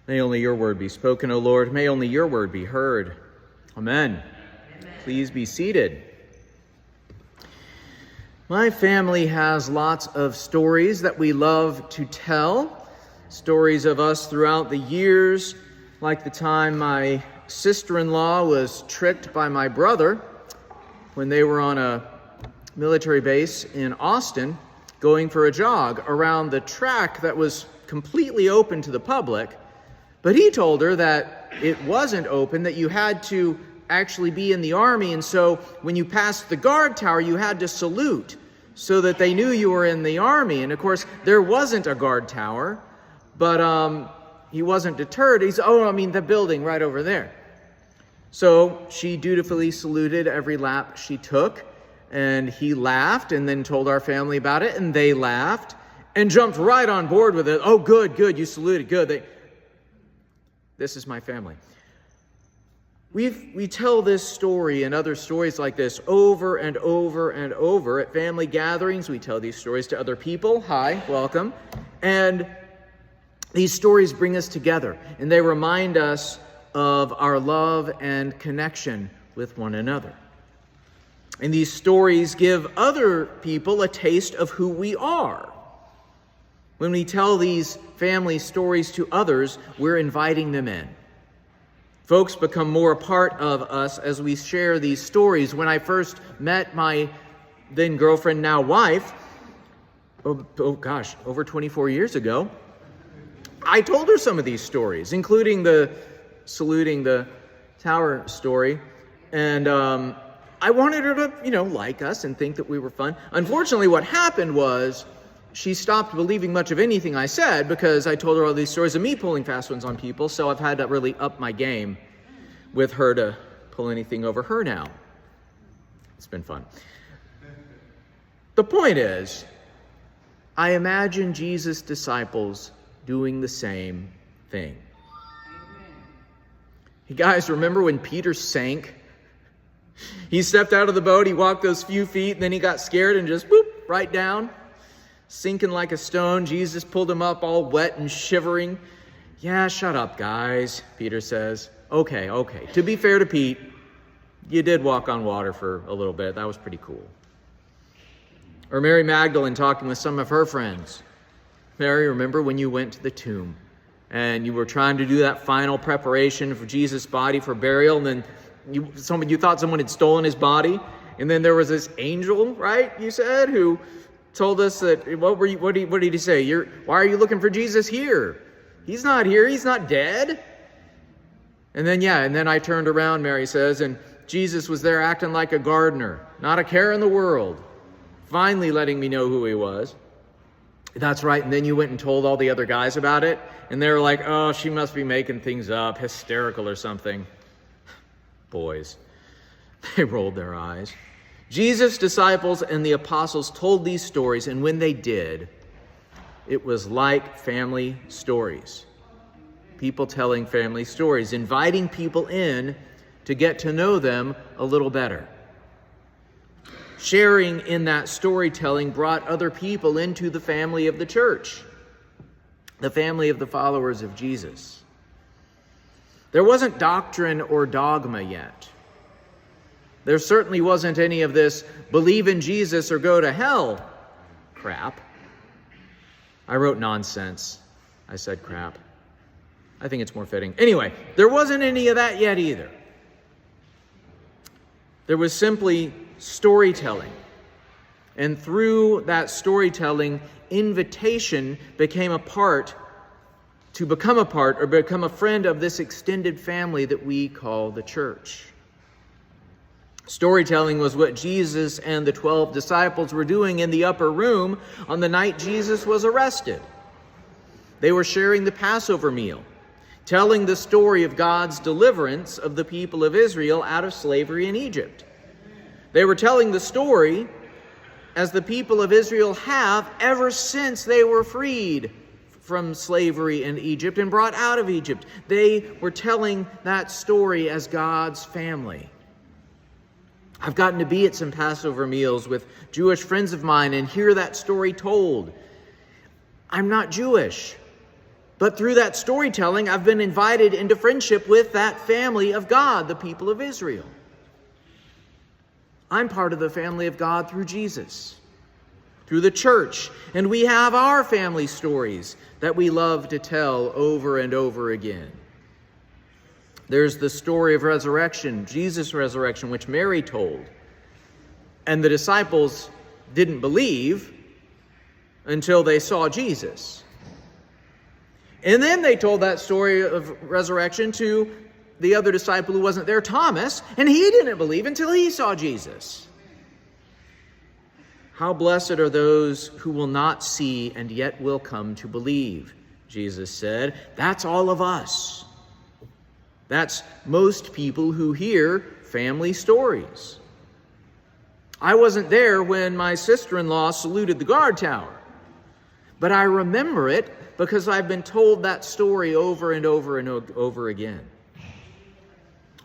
May only your word be spoken, O Lord. May only your word be heard. Amen. Please be seated. My family has lots of stories that we love to tell. Stories of us throughout the years, like the time my sister-in-law was tricked by my brother when they were on a military base in Austin going for a jog around the track that was completely open to the public. But he told her that it wasn't open, that you had to actually be in the army, and so when you passed the guard tower, you had to salute so that they knew you were in the army. And of course, there wasn't a guard tower, but he wasn't deterred. The building right over there. So she dutifully saluted every lap she took, and he laughed and then told our family about it, and they laughed and jumped right on board with it. Oh, good, you saluted, good. This is my family. We tell this story and other stories like this over and over and over. At family gatherings, we tell these stories to other people. Hi, welcome. And these stories bring us together, and they remind us of our love and connection with one another. And these stories give other people a taste of who we are. When we tell these family stories to others, we're inviting them in. Folks become more a part of us as we share these stories. When I first met my then girlfriend, now wife, over 24 years ago, I told her some of these stories, including the saluting the tower story. And I wanted her to, like us and think that we were fun. Unfortunately, what happened was she stopped believing much of anything I said because I told her all these stories of me pulling fast ones on people, so I've had to really up my game with her to pull anything over her now. It's been fun. The point is, I imagine Jesus' disciples doing the same thing. You guys, remember when Peter sank? He stepped out of the boat, he walked those few feet, and then he got scared and just right down. Sinking like a stone. Jesus pulled him up all wet and shivering. Yeah, shut up, guys, Peter says. Okay. To be fair to Pete, you did walk on water for a little bit. That was pretty cool. Or Mary Magdalene talking with some of her friends. Mary, remember when you went to the tomb and you were trying to do that final preparation for Jesus' body for burial, and then you thought someone had stolen his body, and then there was this angel, right, you said, who told us that, what did he say? Why are you looking for Jesus here? He's not here. He's not dead. And then I turned around, Mary says, and Jesus was there acting like a gardener, not a care in the world, finally letting me know who he was. That's right. And then you went and told all the other guys about it, and they were like, oh, she must be making things up, hysterical or something. Boys, they rolled their eyes. Jesus' disciples and the apostles told these stories, and when they did, it was like family stories. People telling family stories, inviting people in to get to know them a little better. Sharing in that storytelling brought other people into the family of the church, the family of the followers of Jesus. There wasn't doctrine or dogma yet. There certainly wasn't any of this believe in Jesus or go to hell crap. I wrote nonsense. I said crap. I think it's more fitting. Anyway, there wasn't any of that yet either. There was simply storytelling. And through that storytelling, invitation become a friend of this extended family that we call the church. Storytelling was what Jesus and the 12 disciples were doing in the upper room on the night Jesus was arrested. They were sharing the Passover meal, telling the story of God's deliverance of the people of Israel out of slavery in Egypt. They were telling the story as the people of Israel have ever since they were freed from slavery in Egypt and brought out of Egypt. They were telling that story as God's family. I've gotten to be at some Passover meals with Jewish friends of mine and hear that story told. I'm not Jewish, But through that storytelling, I've been invited into friendship with that family of God, the people of Israel. I'm part of the family of God through Jesus, through the church, and we have our family stories that we love to tell over and over again. There's the story of resurrection, Jesus' resurrection, which Mary told, and the disciples didn't believe until they saw Jesus. And then they told that story of resurrection to the other disciple who wasn't there, Thomas, and he didn't believe until he saw Jesus. How blessed are those who will not see and yet will come to believe, Jesus said. That's all of us. That's most people who hear family stories. I wasn't there when my sister-in-law saluted the guard tower, but I remember it because I've been told that story over and over and over again.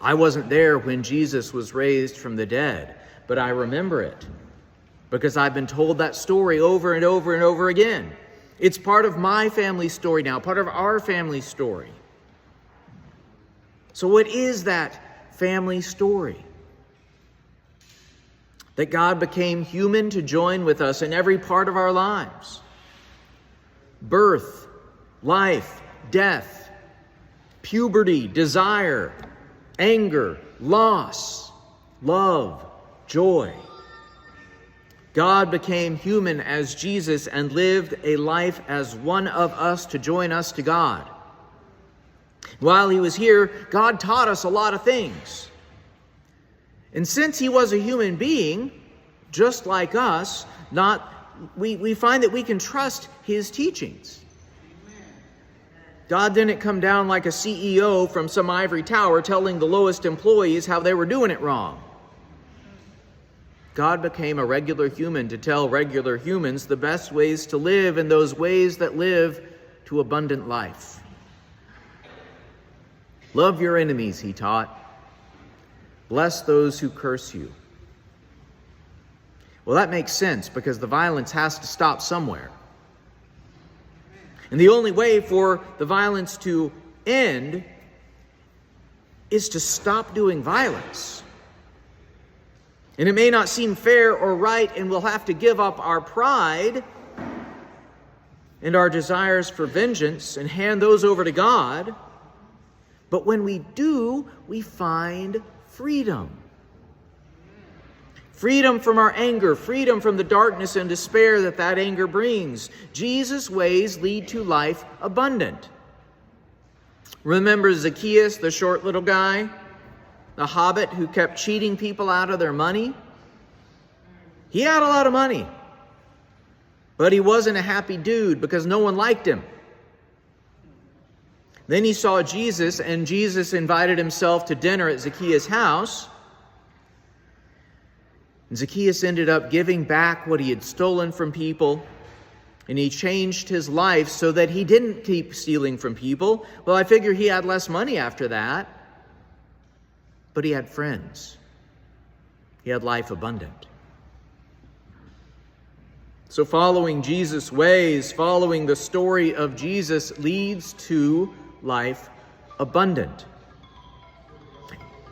I wasn't there when Jesus was raised from the dead, but I remember it because I've been told that story over and over and over again. It's part of my family story now, part of our family story. So what is that family story? That God became human to join with us in every part of our lives. Birth, life, death, puberty, desire, anger, loss, love, joy. God became human as Jesus and lived a life as one of us to join us to God. While he was here, God taught us a lot of things. And since he was a human being, just like us, we find that we can trust his teachings. God didn't come down like a CEO from some ivory tower telling the lowest employees how they were doing it wrong. God became a regular human to tell regular humans the best ways to live and those ways that live to abundant life. Love your enemies, he taught. Bless those who curse you. Well, that makes sense because the violence has to stop somewhere. And the only way for the violence to end is to stop doing violence. And it may not seem fair or right, and we'll have to give up our pride and our desires for vengeance and hand those over to God. But when we do, we find freedom. Freedom from our anger, freedom from the darkness and despair that anger brings. Jesus' ways lead to life abundant. Remember Zacchaeus, the short little guy, the hobbit who kept cheating people out of their money? He had a lot of money, but he wasn't a happy dude because no one liked him. Then he saw Jesus, and Jesus invited himself to dinner at Zacchaeus' house. And Zacchaeus ended up giving back what he had stolen from people, and he changed his life so that he didn't keep stealing from people. Well, I figure he had less money after that, but he had friends. He had life abundant. So following Jesus' ways, following the story of Jesus leads to life abundant.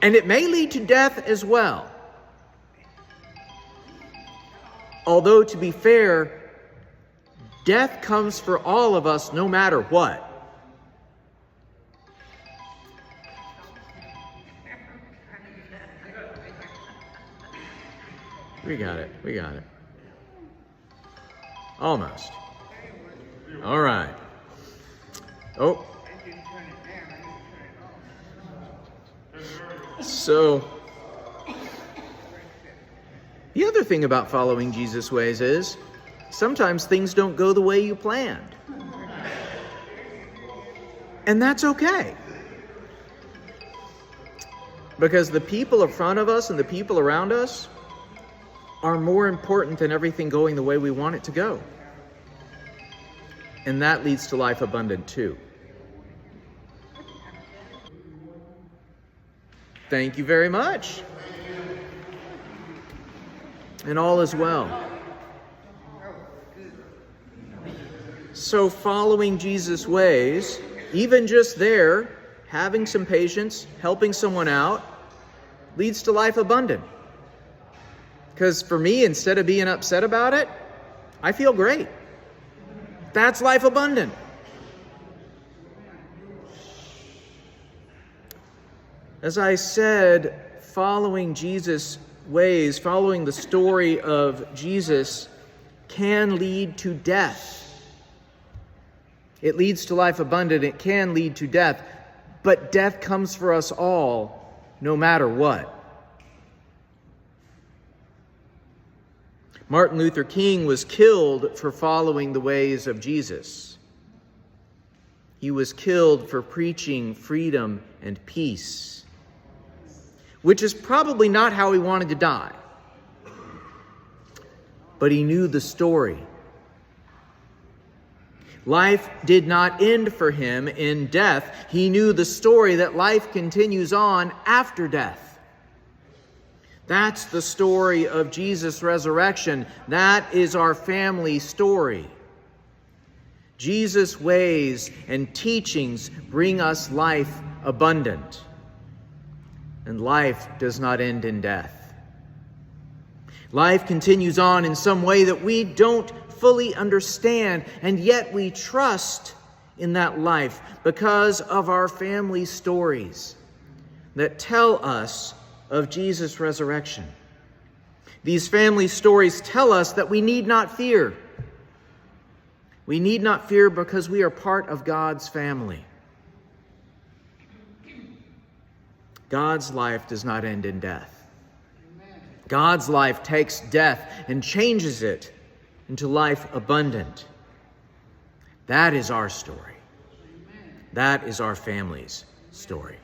And it may lead to death as well. Although, to be fair, death comes for all of us no matter what. We got it. Almost. All right. Oh. So, the other thing about following Jesus' ways is sometimes things don't go the way you planned. And that's okay. Because the people in front of us and the people around us are more important than everything going the way we want it to go. And that leads to life abundant too. Thank you very much. And all is well. So so following Jesus' ways, even just there, having some patience, helping someone out, leads to life abundant. Because for me, instead of being upset about it, I feel great. That's life abundant. As I said, following Jesus' ways, following the story of Jesus, can lead to death. It leads to life abundant. It can lead to death. But death comes for us all, no matter what. Martin Luther King was killed for following the ways of Jesus. He was killed for preaching freedom and peace, which is probably not how he wanted to die. But he knew the story. Life did not end for him in death. He knew the story that life continues on after death. That's the story of Jesus' resurrection. That is our family story. Jesus' ways and teachings bring us life abundant. And life does not end in death. Life continues on in some way that we don't fully understand, and yet we trust in that life because of our family stories that tell us of Jesus' resurrection. These family stories tell us that we need not fear. We need not fear because we are part of God's family. God's life does not end in death. God's life takes death and changes it into life abundant. That is our story. That is our family's story.